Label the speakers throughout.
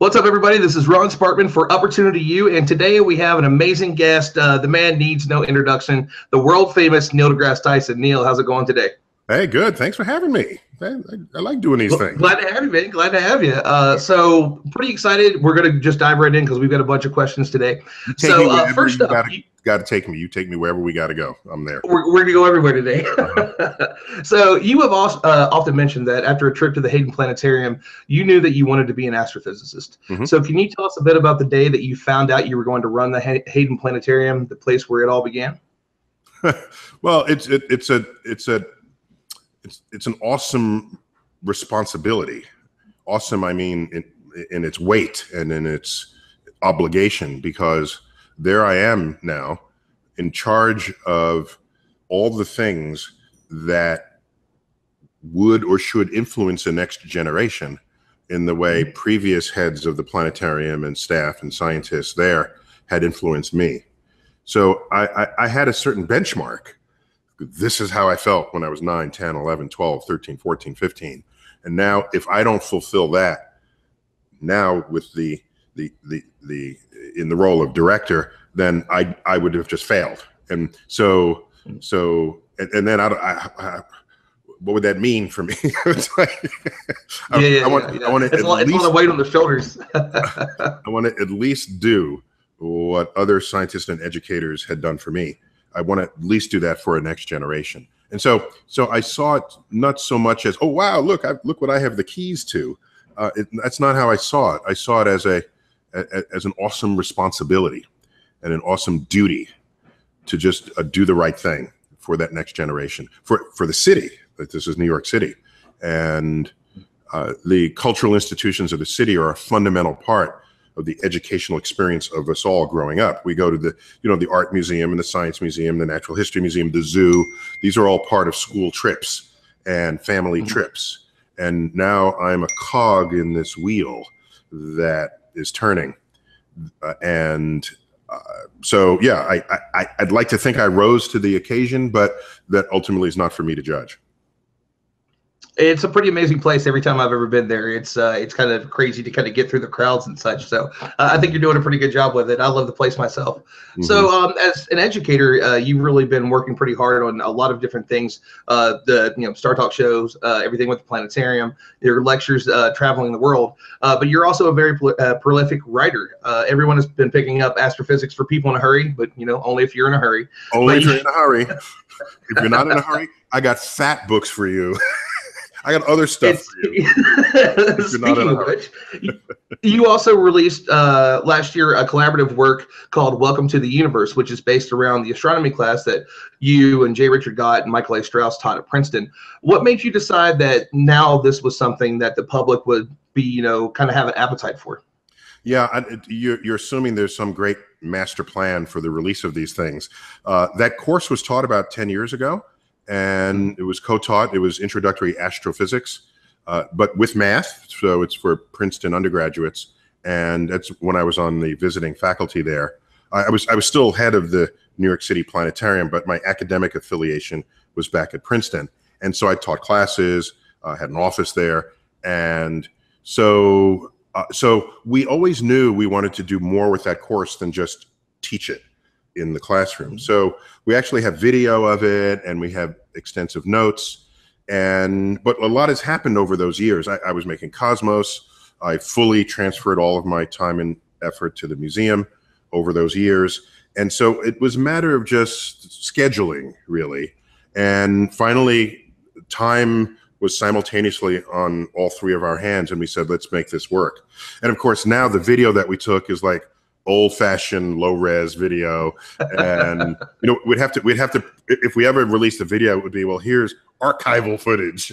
Speaker 1: What's up, everybody? This is Ron Sparkman for Opportunity U, and today we have an amazing guest. The man needs no introduction, the world-famous Neil deGrasse Tyson. Neil, how's it going today?
Speaker 2: Hey, good. Thanks for having me. I like doing these things.
Speaker 1: Glad to have you, man. Glad to have you. So pretty excited. We're going to just dive right in because we've got a bunch of questions today. So first up,
Speaker 2: got to take me. You take me wherever we got to go. I'm there.
Speaker 1: We're going to go everywhere today. So you have also, often mentioned that after a trip to the Hayden Planetarium, you knew that you wanted to be an astrophysicist. Mm-hmm. So can you tell us a bit about the day that you found out you were going to run the Hayden Planetarium, the place where it all began?
Speaker 2: Well, it's an awesome responsibility. Awesome, I mean, in its weight and in its obligation, because there I am now in charge of all the things that would or should influence the next generation in the way previous heads of the planetarium and staff and scientists there had influenced me. So I had a certain benchmark. This is how I felt when I was 9, 10, 11, 12, 13, 14, 15. And now if I don't fulfill that, now with the in the role of director, then I would have just failed. And so and then I what would that mean for me? It's like, I want to
Speaker 1: it's a lot of weight on the shoulders.
Speaker 2: I want to at least do what other scientists and educators had done for me. I want to at least do that for a next generation. And so I saw it not so much as, oh, wow, look what I have the keys to. That's not how I saw it. I saw it as an awesome responsibility and an awesome duty to just do the right thing for that next generation, for the city. This is New York City. And the cultural institutions of the city are a fundamental part of the educational experience of us all growing up. We go to the art museum and the science museum, the natural history museum, the zoo. These are all part of school trips and family trips. And now I'm a cog in this wheel that is turning. So yeah, I'd like to think I rose to the occasion, but that ultimately is not for me to judge.
Speaker 1: It's a pretty amazing place. Every time I've ever been there, it's kind of crazy to kind of get through the crowds and such. So I think you're doing a pretty good job with it. I love the place myself. Mm-hmm. So as an educator, you've really been working pretty hard on a lot of different things. The Star Talk shows, everything with the planetarium, your lectures, traveling the world. But you're also a very prolific writer. Everyone has been picking up astrophysics for people in a hurry, but only if you're in a hurry.
Speaker 2: Only if you're in a hurry. If you're not in a hurry, I got fat books for you. I got other stuff for you.
Speaker 1: Speaking of which, you also released last year a collaborative work called Welcome to the Universe, which is based around the astronomy class that you and J. Richard Gott and Michael A. Strauss taught at Princeton. What made you decide that now this was something that the public would be, kind of have an appetite for?
Speaker 2: Yeah, you're assuming there's some great master plan for the release of these things. That course was taught about 10 years ago. And it was co-taught. It was introductory astrophysics, but with math. So it's for Princeton undergraduates. And that's when I was on the visiting faculty there. I was still head of the New York City Planetarium, but my academic affiliation was back at Princeton. And so I taught classes, had an office there. And so we always knew we wanted to do more with that course than just teach it in the classroom. So we actually have video of it and we have extensive notes, but a lot has happened over those years. I was making Cosmos. I fully transferred all of my time and effort to the museum over those years. And so it was a matter of just scheduling, really. And finally, time was simultaneously on all three of our hands, and we said, let's make this work. And of course, now the video that we took is like old-fashioned low-res video, and we'd have to if we ever released a video, it would be, well, here's archival footage.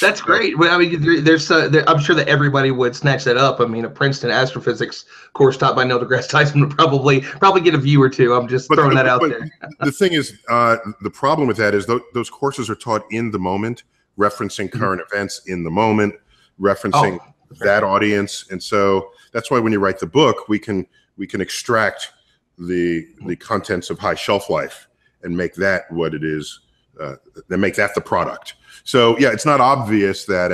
Speaker 1: That's great. Well, I mean, I'm sure that everybody would snatch that up. I mean, a Princeton astrophysics course taught by Neil deGrasse Tyson would probably get a view or two. I'm just throwing that out there.
Speaker 2: The thing is, the problem with that is those courses are taught in the moment, referencing current events in the moment, referencing that audience. And so that's why when you write the book, we can extract the contents of high shelf life and make that what it is, then make that the product. So yeah, it's not obvious that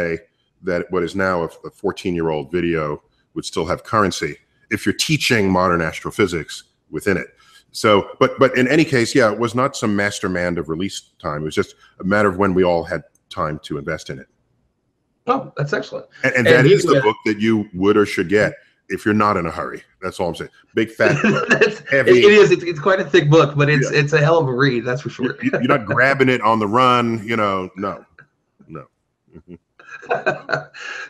Speaker 2: that what is now a 14-year-old video would still have currency if you're teaching modern astrophysics within it. So, but in any case, yeah, it was not some mastermind of release time. It was just a matter of when we all had time to invest in it.
Speaker 1: Oh, that's excellent.
Speaker 2: And that is the book that you would or should get if you're not in a hurry. That's all I'm saying. Big, fat, heavy.
Speaker 1: It is. It's quite a thick book, but it's a hell of a read. That's for sure.
Speaker 2: You're not grabbing it on the run. You know, no.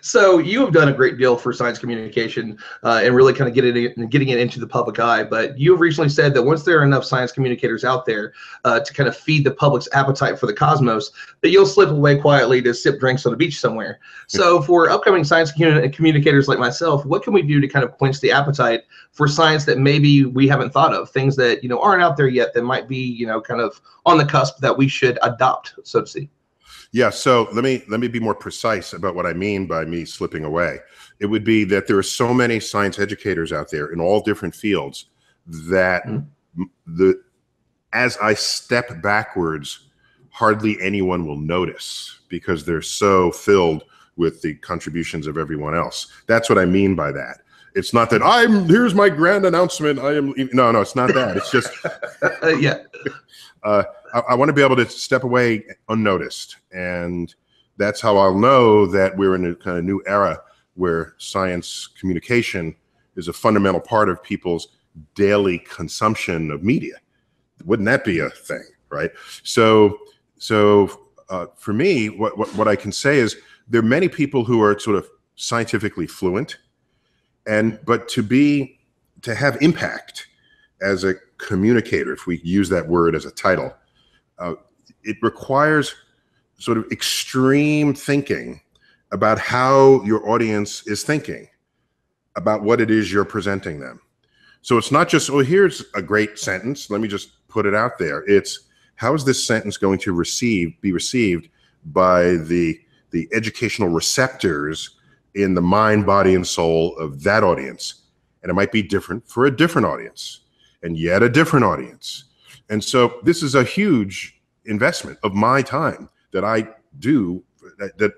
Speaker 1: So you have done a great deal for science communication and really kind of getting it into the public eye. But you have recently said that once there are enough science communicators out there to kind of feed the public's appetite for the cosmos, that you'll slip away quietly to sip drinks on the beach somewhere. So for upcoming science communicators like myself, what can we do to kind of quench the appetite for science that maybe we haven't thought of, things that aren't out there yet that might be kind of on the cusp that we should adopt, so to speak?
Speaker 2: Yeah, so let me be more precise about what I mean by me slipping away. It would be that there are so many science educators out there in all different fields that as I step backwards, hardly anyone will notice because they're so filled with the contributions of everyone else. That's what I mean by that. It's not that here's my grand announcement. No, it's not that. It's just,
Speaker 1: yeah.
Speaker 2: I want to be able to step away unnoticed. And that's how I'll know that we're in a kind of new era where science communication is a fundamental part of people's daily consumption of media. Wouldn't that be a thing, right? So for me, what I can say is there are many people who are sort of scientifically fluent, but to have impact as a communicator, if we use that word as a title, it requires sort of extreme thinking about how your audience is thinking about what it is you're presenting them. So it's not just, here's a great sentence, let me just put it out there. It's, how is this sentence going to be received by the educational receptors in the mind, body, and soul of that audience? And it might be different for a different audience, and yet a different audience. And so this is a huge investment of my time that I do, a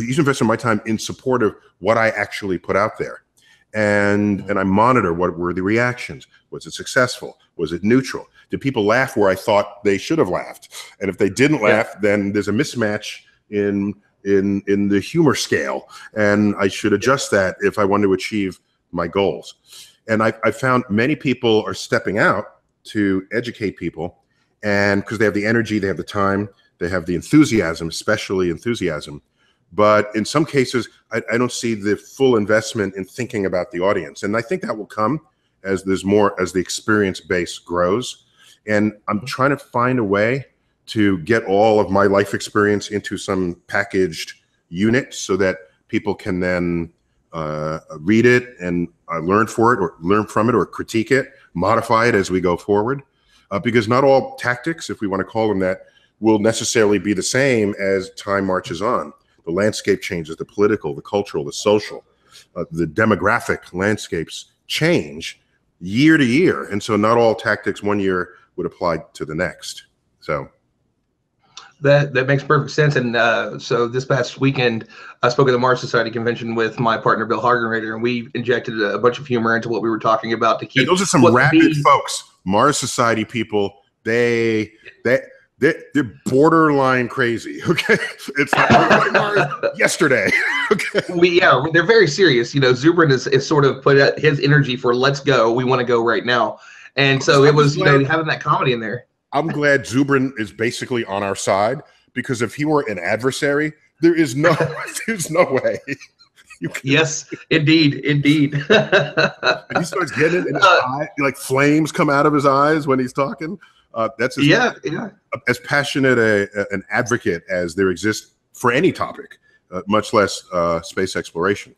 Speaker 2: huge investment of my time in support of what I actually put out there. And I monitor what were the reactions. Was it successful? Was it neutral? Did people laugh where I thought they should have laughed? And if they didn't laugh, then there's a mismatch in the humor scale. And I should adjust that if I want to achieve my goals. And I found many people are stepping out to educate people, and because they have the energy, they have the time, they have the enthusiasm, especially enthusiasm. But in some cases, I don't see the full investment in thinking about the audience. And I think that will come as there's more, as the experience base grows. And I'm trying to find a way to get all of my life experience into some packaged unit so that people can then read it and learn from it or critique it, modify it as we go forward. Because not all tactics, if we want to call them that, will necessarily be the same as time marches on. The landscape changes, the political, the cultural, the social, the demographic landscapes change year to year. And so not all tactics one year would apply to the next. So
Speaker 1: that makes perfect sense. And so this past weekend, I spoke at the Mars Society convention with my partner, Bill Hargenrader, and we injected a bunch of humor into what we were talking about to keep.
Speaker 2: And those are some rabid folks. Mars Society people, they're borderline crazy. Okay, it's like Mars yesterday. Okay,
Speaker 1: they're very serious. Zubrin is sort of put out his energy for let's go. We want to go right now, and so it was having that comedy in there.
Speaker 2: I'm glad Zubrin is basically on our side, because if he were an adversary, there's no way.
Speaker 1: Yes, indeed.
Speaker 2: And he starts getting it in his eye, like flames come out of his eyes when he's talking. That's as passionate an advocate as there exists for any topic, much less space exploration.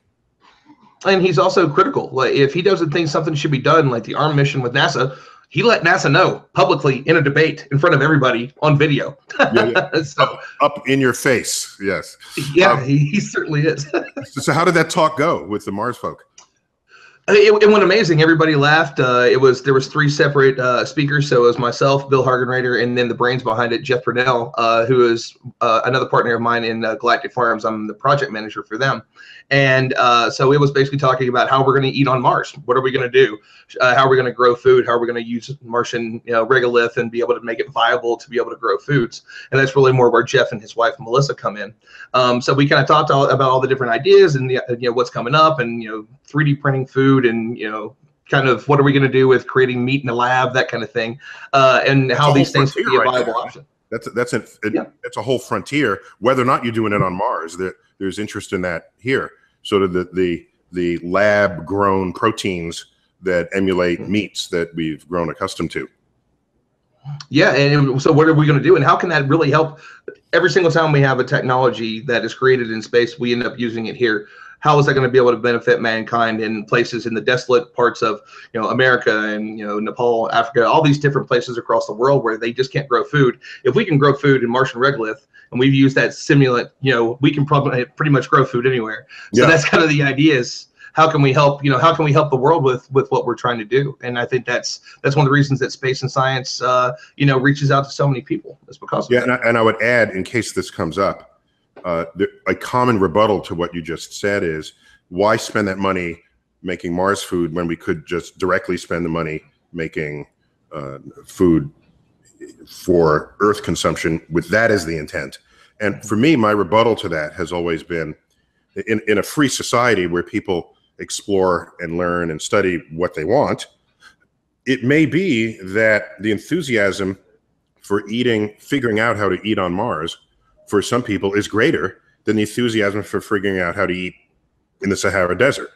Speaker 1: And he's also critical. Like, if he doesn't think something should be done, like the ARM mission with NASA, he let NASA know publicly in a debate in front of everybody on video. So,
Speaker 2: up in your face, yes.
Speaker 1: Yeah, he certainly is.
Speaker 2: So how did that talk go with the Mars folk?
Speaker 1: It went amazing. Everybody laughed. There was 3 separate speakers. So it was myself, Bill Hargenrader, and then the brains behind it, Jeff Purnell, who is another partner of mine in Galactic Farms. I'm the project manager for them. And so it was basically talking about how we're going to eat on Mars. What are we going to do? How are we going to grow food? How are we going to use Martian regolith and be able to make it viable to be able to grow foods? And that's really more where Jeff and his wife Melissa come in. So we kind of talked about all the different ideas and what's coming up, and 3D printing food, and kind of what are we going to do with creating meat in the lab, that kind of thing, and how these things could be a viable option.
Speaker 2: That's a whole frontier. Whether or not you're doing it on Mars, there's interest in that here. Sort of the lab grown proteins that emulate meats that we've grown accustomed to.
Speaker 1: Yeah, and so what are we going to do, and how can that really help? Every single time we have a technology that is created in space, we end up using it here. How is that going to be able to benefit mankind in places in the desolate parts of America and Nepal, Africa, all these different places across the world where they just can't grow food? If we can grow food in Martian regolith, and we've used that simulant, we can probably pretty much grow food anywhere. So that's kind of the idea, is how can we help, how can we help the world with what we're trying to do? And I think that's one of the reasons that space and science, reaches out to so many people. Is because of that.
Speaker 2: And I would add, in case this comes up, a common rebuttal to what you just said is, why spend that money making Mars food when we could just directly spend the money making food for Earth consumption, with that as the intent? And for me, my rebuttal to that has always been, in a free society where people explore and learn and study what they want, it may be that the enthusiasm for figuring out how to eat on Mars for some people is greater than the enthusiasm for figuring out how to eat in the Sahara Desert.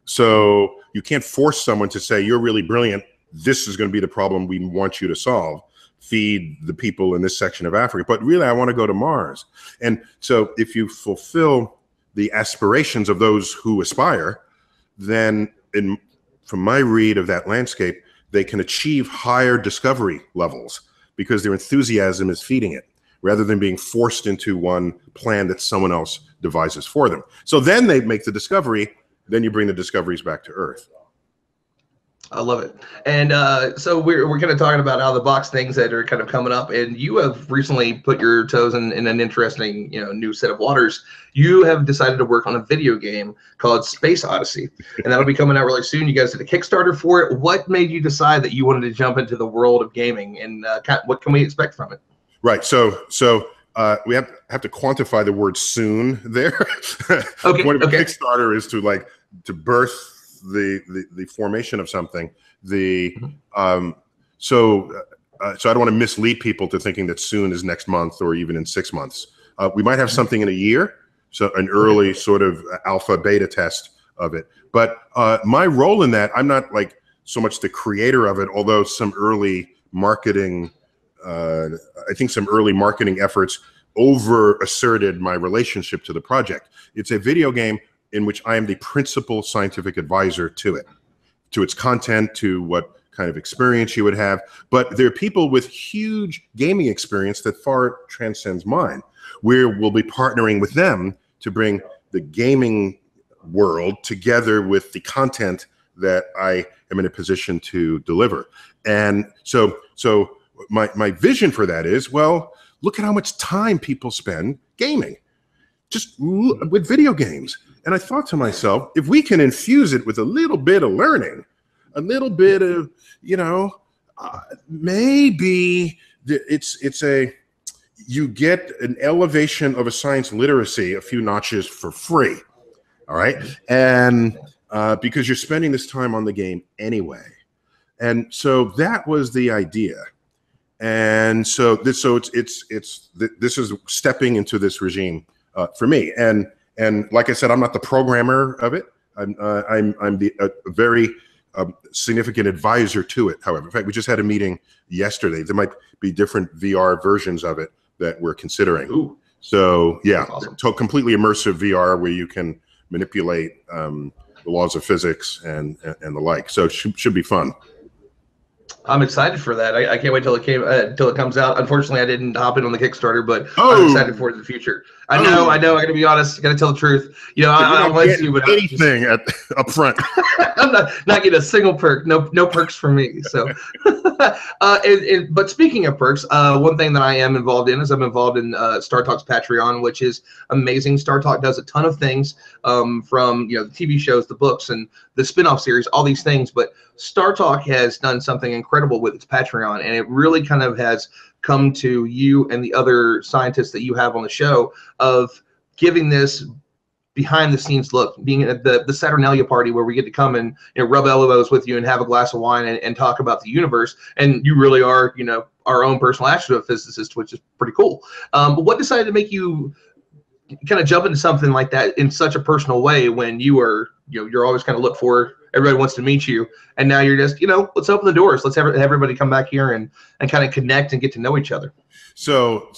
Speaker 2: So you can't force someone to say, you're really brilliant, this is going to be the problem we want you to solve, feed the people in this section of Africa, but really I want to go to Mars. And so if you fulfill the aspirations of those who aspire, then from my read of that landscape, they can achieve higher discovery levels because their enthusiasm is feeding it, rather than being forced into one plan that someone else devises for them. So then they make the discovery, then you bring the discoveries back to Earth.
Speaker 1: I love it. And so we're kind of talking about out of the box things that are kind of coming up, and you have recently put your toes in an interesting new set of waters. You have decided to work on a video game called Space Odyssey, and that'll be coming out really soon. You guys did a Kickstarter for it. What made you decide that you wanted to jump into the world of gaming, and what can we expect from it?
Speaker 2: Right. So we have to quantify the word "soon" there.
Speaker 1: Okay.
Speaker 2: One of the Kickstarter is to birth the formation of something. So I don't want to mislead people to thinking that soon is next month or even in 6 months. We might have something in a year, so an early sort of alpha beta test of it. But my role in that, I'm not so much the creator of it, although some early marketing, I think some early marketing efforts over-asserted my relationship to the project. It's a video game in which I am the principal scientific advisor to it, to its content, to what kind of experience you would have. But there are people with huge gaming experience that far transcends mine, where we'll be partnering with them to bring the gaming world together with the content that I am in a position to deliver. And so my vision for that is, well, look at how much time people spend gaming, just with video games. And I thought to myself, if we can infuse it with a little bit of learning, a little bit of, maybe you get an elevation of a science literacy a few notches for free. All right. And because you're spending this time on the game anyway. And so that was the idea. And so this is stepping into this regime for me. And like I said, I'm not the programmer of it. I'm a very significant advisor to it. However, in fact, we just had a meeting yesterday. There might be different VR versions of it that we're considering. Ooh. So yeah, awesome. Completely immersive VR where you can manipulate the laws of physics and the like. So it should be fun.
Speaker 1: I'm excited for that. I can't wait till it comes out. Unfortunately, I didn't hop in on the Kickstarter, but I'm excited for it in the future. I know. I got to be honest. I got to tell the truth. You know,
Speaker 2: So you're
Speaker 1: I'm
Speaker 2: not
Speaker 1: with you, but
Speaker 2: anything up front.
Speaker 1: I'm not getting a single perk. No perks for me. So, but speaking of perks, one thing that I am involved in is I'm involved in Star Talk's Patreon, which is amazing. Star Talk does a ton of things, from the TV shows, the books, and the spin-off series, all these things. But Star Talk has done something incredible with its Patreon, and it really kind of has come to you and the other scientists that you have on the show of giving this behind the scenes look, being at the Saturnalia party where we get to come and rub elbows with you and have a glass of wine and talk about the universe. And you really are, our own personal astrophysicist, which is pretty cool. But what decided to make you kind of jump into something like that in such a personal way when you are, you're always kind of look for, everybody wants to meet you, and now you're just, let's open the doors, let's have everybody come back here and kind of connect and get to know each other.
Speaker 2: So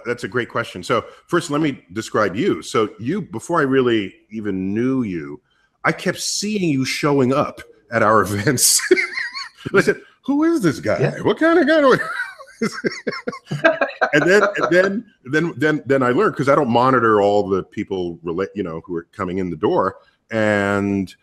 Speaker 2: that's a great question. So first, let me describe you. So before I really even knew you, I kept seeing you showing up at our events. I said, "Who is this guy? Yeah. What kind of guy?" and then I learned, because I don't monitor all the people who are coming in the door, and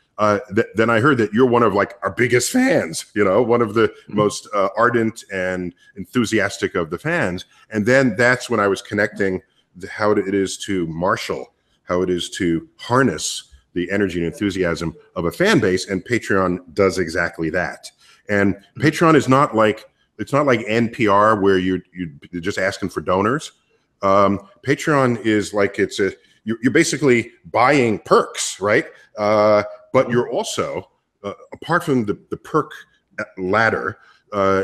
Speaker 2: then I heard that you're one of our biggest fans, one of the most ardent and enthusiastic of the fans. And then that's when I was connecting how it is to marshal, how it is to harness the energy and enthusiasm of a fan base. And Patreon does exactly that. And Patreon is not like, it's not like NPR where you're just asking for donors. Patreon is like, you're basically buying perks, right? But you're also, apart from the perk ladder,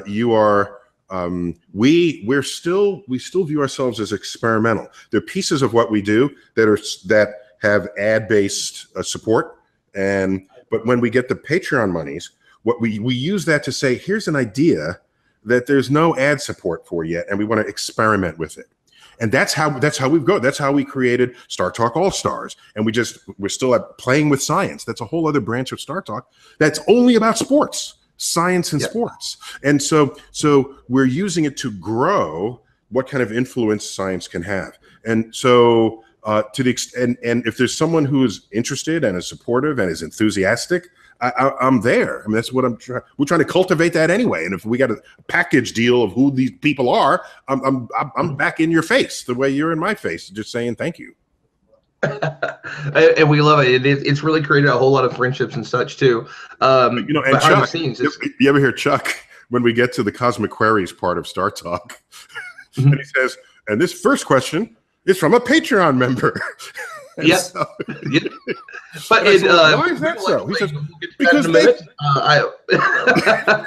Speaker 2: you are, we still view ourselves as experimental. There are pieces of what we do that have ad-based support, but when we get the Patreon monies, what we use that to say, here's an idea that there's no ad support for yet, and we want to experiment with it. And that's how we've gone. That's how we created Star Talk All Stars. And we're still playing with science. That's a whole other branch of Star Talk that's only about sports, science and sports. And so we're using it to grow what kind of influence science can have. And so to the extent, and if there's someone who is interested and is supportive and is enthusiastic, I'm there. I mean, that's what we're trying to cultivate that anyway. And if we got a package deal of who these people are, I'm back in your face the way you're in my face, just saying thank you.
Speaker 1: And we love it. It's really created a whole lot of friendships and such too.
Speaker 2: And Chuck, you ever hear Chuck when we get to the Cosmic Queries part of Star Talk, and he says, and this first question is from a Patreon member.
Speaker 1: Yes. Yeah. But
Speaker 2: why is that so? He says, because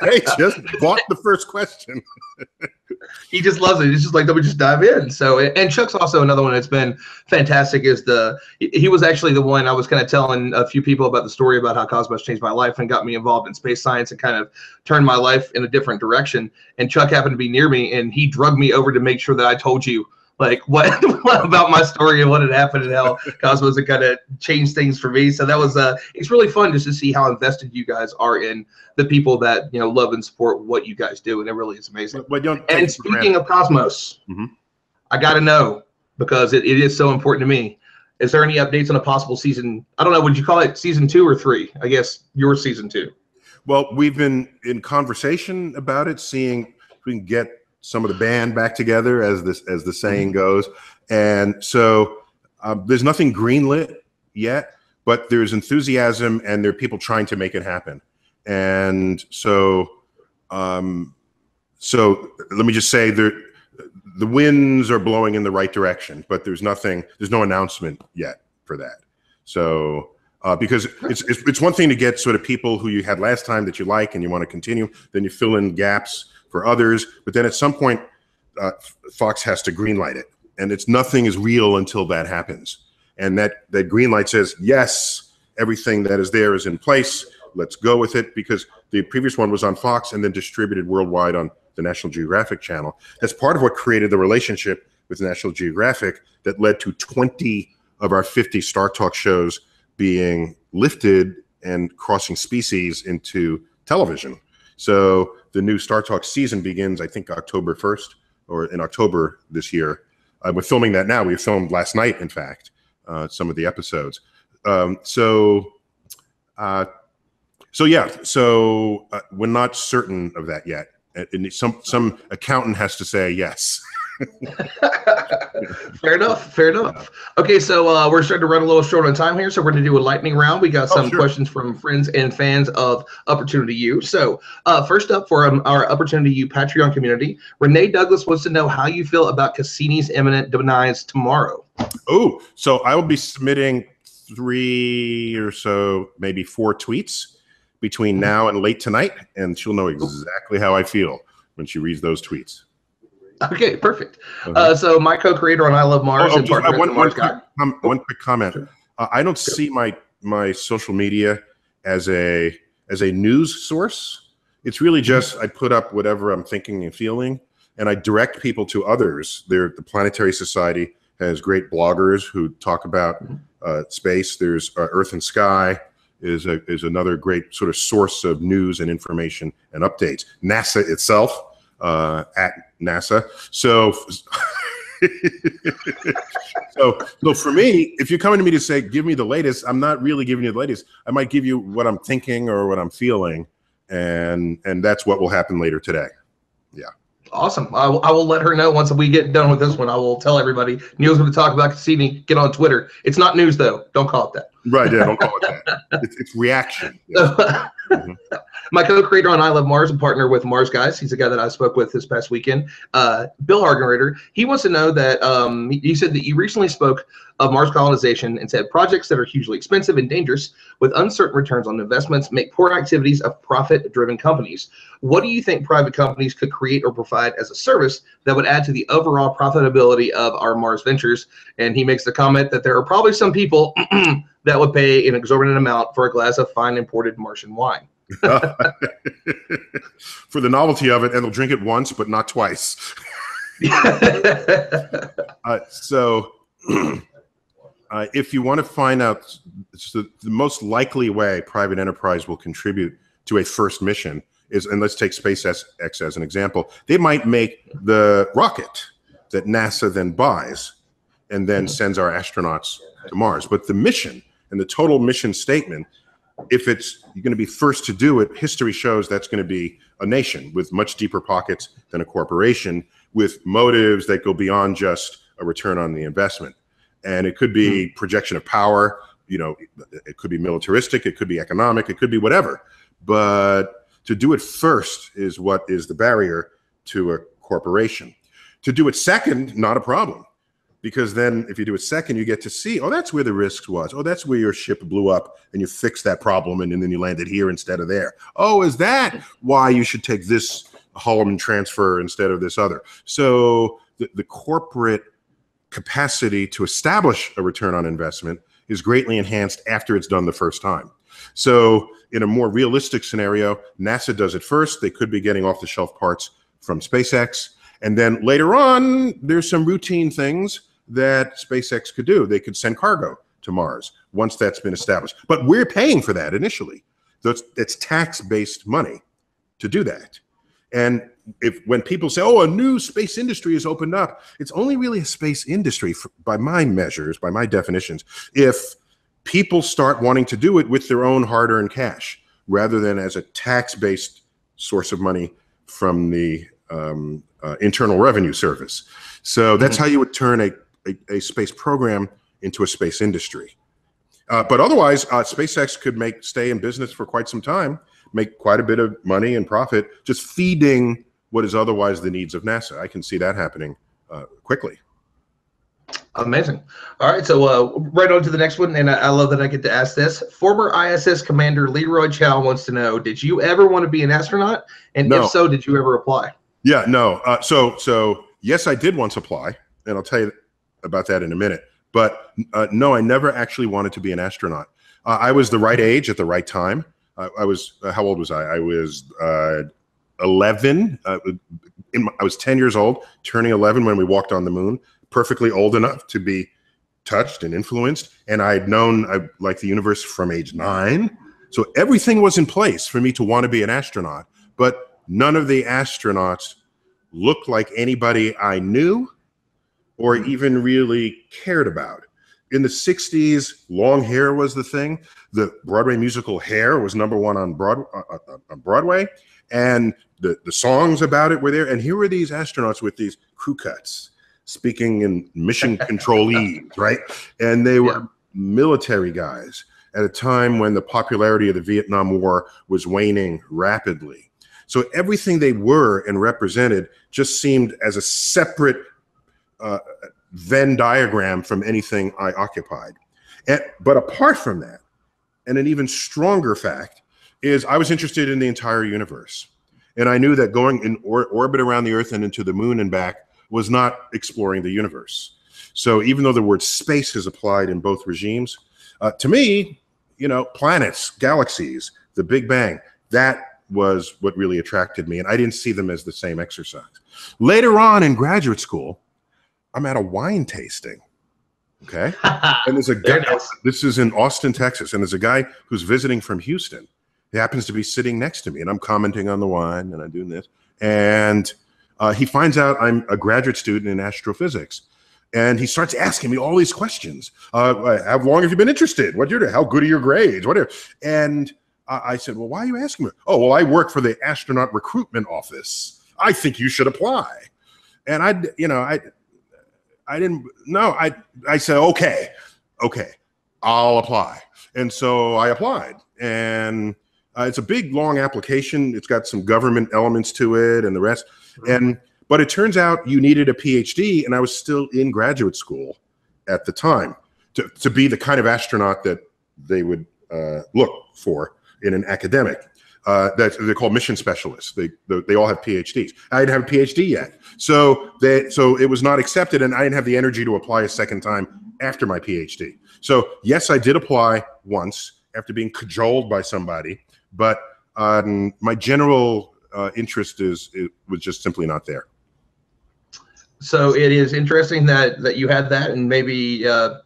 Speaker 2: they just bought the first question.
Speaker 1: He just loves it. It's just like, let me just dive in. So, and Chuck's also another one that's been fantastic. He was actually the one I was kind of telling a few people about the story about how Cosmos changed my life and got me involved in space science and kind of turned my life in a different direction. And Chuck happened to be near me, and he drugged me over to make sure that I told you what about my story and what had happened and how Cosmos had kind of changed things for me. So that was it's really fun just to see how invested you guys are in the people that love and support what you guys do, and it really is amazing. And speaking of Cosmos, I got to know, because it is so important to me. Is there any updates on a possible season? I don't know. Would you call it season 2 or 3? I guess your season 2.
Speaker 2: Well, we've been in conversation about it, seeing if we can get some of the band back together, as the saying goes. And so there's nothing greenlit yet, but there's enthusiasm and there are people trying to make it happen. And so let me just say, the winds are blowing in the right direction, but there's no announcement yet for that. So because it's one thing to get sort of people who you had last time that you like and you want to continue, then you fill in gaps for others, but then at some point, Fox has to greenlight it, and nothing is real until that happens. And that greenlight says, yes, everything that is there is in place. Let's go with it, because the previous one was on Fox and then distributed worldwide on the National Geographic channel. That's part of what created the relationship with National Geographic that led to 20 of our 50 Star Talk shows being lifted and crossing species into television. So the new Star Talk season begins, I think, October 1st or in October this year. We're filming that now. We filmed last night, in fact, some of the episodes. So we're not certain of that yet. And some accountant has to say yes.
Speaker 1: Fair enough. Okay, so we're starting to run a little short on time here, so we're going to do a lightning round. We got some questions from friends and fans of Opportunity U. So first up, for our Opportunity U Patreon community, Renee Douglas wants to know how you feel about Cassini's imminent demise tomorrow.
Speaker 2: Oh, so I will be submitting 3 or so, maybe 4 tweets between now and late tonight, and she'll know exactly how I feel when she reads those tweets.
Speaker 1: Okay, perfect. So my co-creator on I Love Mars and partner at the Mars Guy.
Speaker 2: One quick comment. I don't see my social media as a news source. It's really just I put up whatever I'm thinking and feeling, and I direct people to others. The Planetary Society has great bloggers who talk about space. There's Earth and Sky is another great sort of source of news and information and updates. NASA itself. At NASA. So for me, if you're coming to me to say, give me the latest, I'm not really giving you the latest. I might give you what I'm thinking or what I'm feeling. And that's what will happen later today. Yeah.
Speaker 1: Awesome. I will let her know once we get done with this one. I will tell everybody. Neil's going to talk about Cassini. Get on Twitter. It's not news, though. Don't call it that.
Speaker 2: Right. Yeah. Don't call it that. It's reaction. Yeah.
Speaker 1: My co-creator on I Love Mars and partner with Mars Guys, he's a guy that I spoke with this past weekend, Bill Hargenrader. He wants to know that he said that you recently spoke of Mars colonization and said projects that are hugely expensive and dangerous with uncertain returns on investments make poor activities of profit-driven companies. What do you think private companies could create or provide as a service that would add to the overall profitability of our Mars ventures? And he makes the comment that there are probably some people that would pay an exorbitant amount for a glass of fine imported Martian wine.
Speaker 2: For the novelty of it, and they'll drink it once but not twice. If you want to find out the most likely way private enterprise will contribute to a first mission is, and let's take SpaceX as an example, they might make the rocket that NASA then buys and then sends our astronauts to Mars. But the mission and the total mission statement, if you're going to be first to do it, history shows that's going to be a nation with much deeper pockets than a corporation, with motives that go beyond just a return on the investment. And it could be projection of power, it could be militaristic, it could be economic, it could be whatever. But to do it first is what is the barrier to a corporation. To do it second, not a problem. Because then if you do it second, you get to see, oh, that's where the risk was. Oh, that's where your ship blew up and you fixed that problem and then you landed here instead of there. Oh, is that why you should take this Holloman transfer instead of this other? So the corporate capacity to establish a return on investment is greatly enhanced after it's done the first time. So in a more realistic scenario, NASA does it first. They could be getting off-the-shelf parts from SpaceX. And then later on, there's some routine things that SpaceX could do. They could send cargo to Mars once that's been established. But we're paying for that initially. It's tax-based money to do that. And when people say, oh, a new space industry has opened up, it's only really a space industry by my measures, by my definitions, if people start wanting to do it with their own hard-earned cash rather than as a tax-based source of money from the Internal Revenue Service. So that's how you would turn a space program into a space industry. But otherwise, SpaceX could stay in business for quite some time, make quite a bit of money and profit, just feeding what is otherwise the needs of NASA. I can see that happening quickly.
Speaker 1: Amazing. All right, so right on to the next one, and I love that I get to ask this. Former ISS Commander Leroy Chow wants to know, did you ever want to be an astronaut? And if so, did you ever apply?
Speaker 2: Yeah, no. So yes, I did once apply, and I'll tell you about that in a minute. But no, I never actually wanted to be an astronaut. I was the right age at the right time. I was, how old was I? I was 11. I was 10 years old, turning 11 when we walked on the moon, perfectly old enough to be touched and influenced. And I had known I liked the universe from age 9. So everything was in place for me to want to be an astronaut. But none of the astronauts looked like anybody I knew or even really cared about. In the 60s, long hair was the thing. The Broadway musical Hair was #1 on Broadway, and the songs about it were there. And here were these astronauts with these crew cuts, speaking in mission controlese, right? And they were military guys at a time when the popularity of the Vietnam War was waning rapidly. So everything they were and represented just seemed as a separate Venn diagram from anything I occupied. But apart from that, and an even stronger fact, is I was interested in the entire universe. And I knew that going in orbit around the Earth and into the moon and back was not exploring the universe. So even though the word space is applied in both regimes, to me, you know, planets, galaxies, the Big Bang, that was what really attracted me. And I didn't see them as the same exercise. Later on in graduate school, I'm at a wine tasting, okay? And there's a guy, this is in Austin, Texas, and there's a guy who's visiting from Houston. He happens to be sitting next to me, and I'm commenting on the wine, and I'm doing this. And he finds out I'm a graduate student in astrophysics. And he starts asking me all these questions. How long have you been interested? What you're, how good are your grades? Whatever. And I said, well, why are you asking me? Oh, well, I work for the astronaut recruitment office. I think you should apply. And I said, okay, I'll apply. And so I applied, and it's a big, long application. It's got some government elements to it and the rest. But it turns out you needed a PhD, and I was still in graduate school at the time to be the kind of astronaut that they would look for in an academic. That they're called mission specialists. They all have PhDs. I didn't have a PhD yet, so it was not accepted, and I didn't have the energy to apply a second time after my PhD. So yes, I did apply once after being cajoled by somebody, but my general interest was just simply not there.
Speaker 1: So it is interesting that you had that, and maybe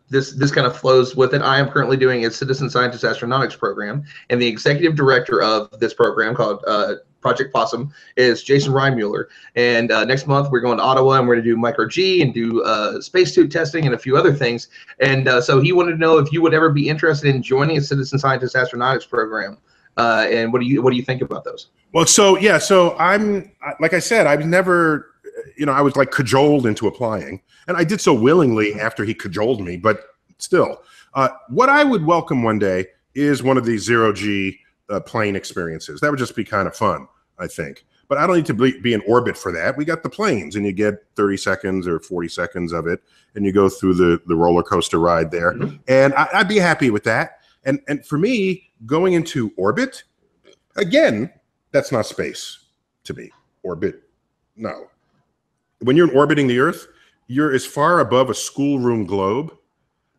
Speaker 1: this kind of flows with it. I am currently doing a citizen scientist astronautics program, and the executive director of this program, called Project Possum, is Jason Reimuller. And next month we're going to Ottawa, and we're going to do micro G and do spacesuit testing and a few other things. And so he wanted to know if you would ever be interested in joining a citizen scientist astronautics program. And what do you think about those?
Speaker 2: Well, so yeah, so I'm, like I said, I've never, I was like cajoled into applying, and I did so willingly after he cajoled me, but still, what I would welcome one day is one of these zero-G plane experiences. That would just be kind of fun, I think. But I don't need to be in orbit for that. We got the planes, and you get 30 seconds or 40 seconds of it, and you go through the roller coaster ride there. And I'd be happy with that. And for me, going into orbit, again, that's not space to me. Orbit, no. When you're orbiting the Earth, you're as far above a schoolroom globe.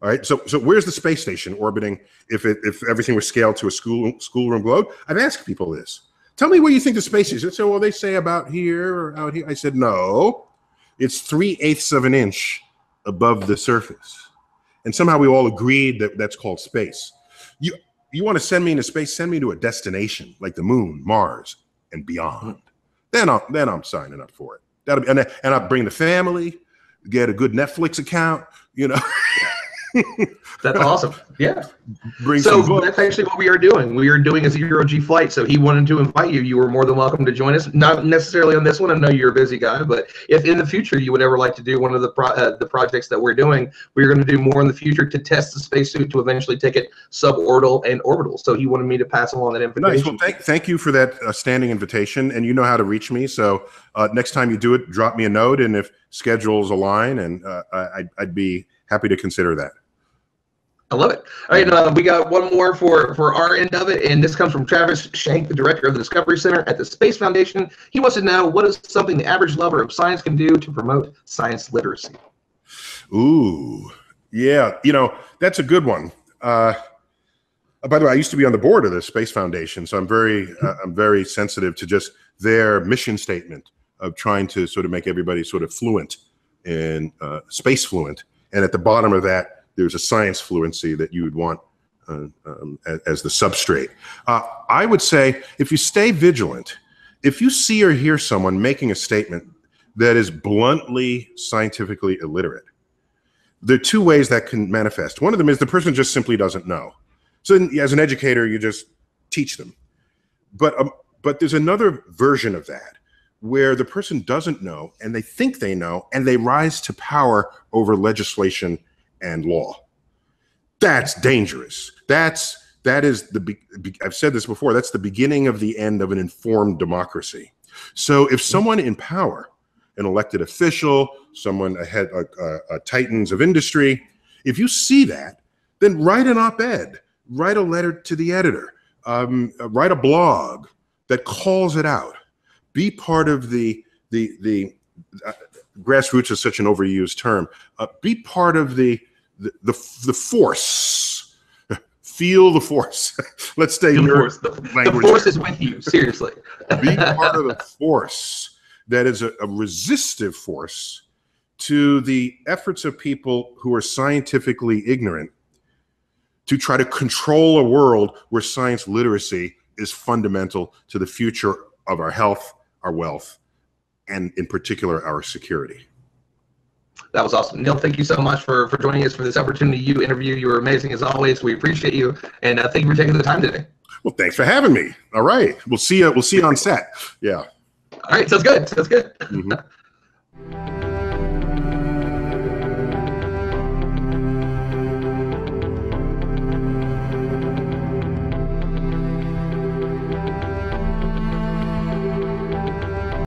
Speaker 2: All right. So where's the space station orbiting if everything was scaled to a schoolroom globe? I've asked people this. Tell me where you think the space is. They say, well, they say about here or out here. I said, no, it's 3/8 of an inch above the surface. And somehow we all agreed that that's called space. You want to send me into space, send me to a destination like the moon, Mars, and beyond. Then I'm signing up for it. That'll be, and I'll bring the family, get a good Netflix account,
Speaker 1: That's awesome. Yeah.
Speaker 2: Bring
Speaker 1: so
Speaker 2: some books.
Speaker 1: That's actually what we are doing. We are doing a zero-G flight. So he wanted to invite you. You were more than welcome to join us. Not necessarily on this one. I know you're a busy guy, but if in the future you would ever like to do one of the projects that we're doing, we're going to do more in the future to test the spacesuit to eventually take it suborbital and orbital. So he wanted me to pass along that invitation.
Speaker 2: Nice. Well, thank you for that standing invitation, and you know how to reach me. So next time you do it, drop me a note, and if schedules align, and I'd be happy to consider that.
Speaker 1: I love it. All right, we got one more for our end of it, and this comes from Travis Shank, the director of the Discovery Center at the Space Foundation. He wants to know, what is something the average lover of science can do to promote science literacy?
Speaker 2: Ooh, yeah, that's a good one. By the way, I used to be on the board of the Space Foundation, so I'm very sensitive to just their mission statement of trying to sort of make everybody sort of fluent in space fluent, and at the bottom of that, there's a science fluency that you would want as the substrate. I would say if you stay vigilant If you see or hear someone making a statement that is bluntly scientifically illiterate, there are two ways that can manifest. One of them is the person just simply doesn't know. So as an educator, you just teach them. But there's another version of that where the person doesn't know and they think they know and they rise to power over legislation and law. That's dangerous. That is I've said this before, that's the beginning of the end of an informed democracy. So if someone in power, an elected official, someone ahead, titans of industry, if you see that, then write an op-ed, write a letter to the editor, write a blog that calls it out. Be part of the grassroots is such an overused term. Be part of the force. Feel the force. Let's stay nerd language.
Speaker 1: The force is with you, seriously.
Speaker 2: Be part of the force that is a resistive force to the efforts of people who are scientifically ignorant to try to control a world where science literacy is fundamental to the future of our health, our wealth, and in particular, our security.
Speaker 1: That was awesome. Neil, thank you so much for joining us for this opportunity. You interview. You were amazing as always. We appreciate you. And thank you for taking the time today.
Speaker 2: Well, thanks for having me. All right. We'll see you on set. Yeah.
Speaker 1: All right. Sounds good. Sounds good.
Speaker 2: Mm-hmm.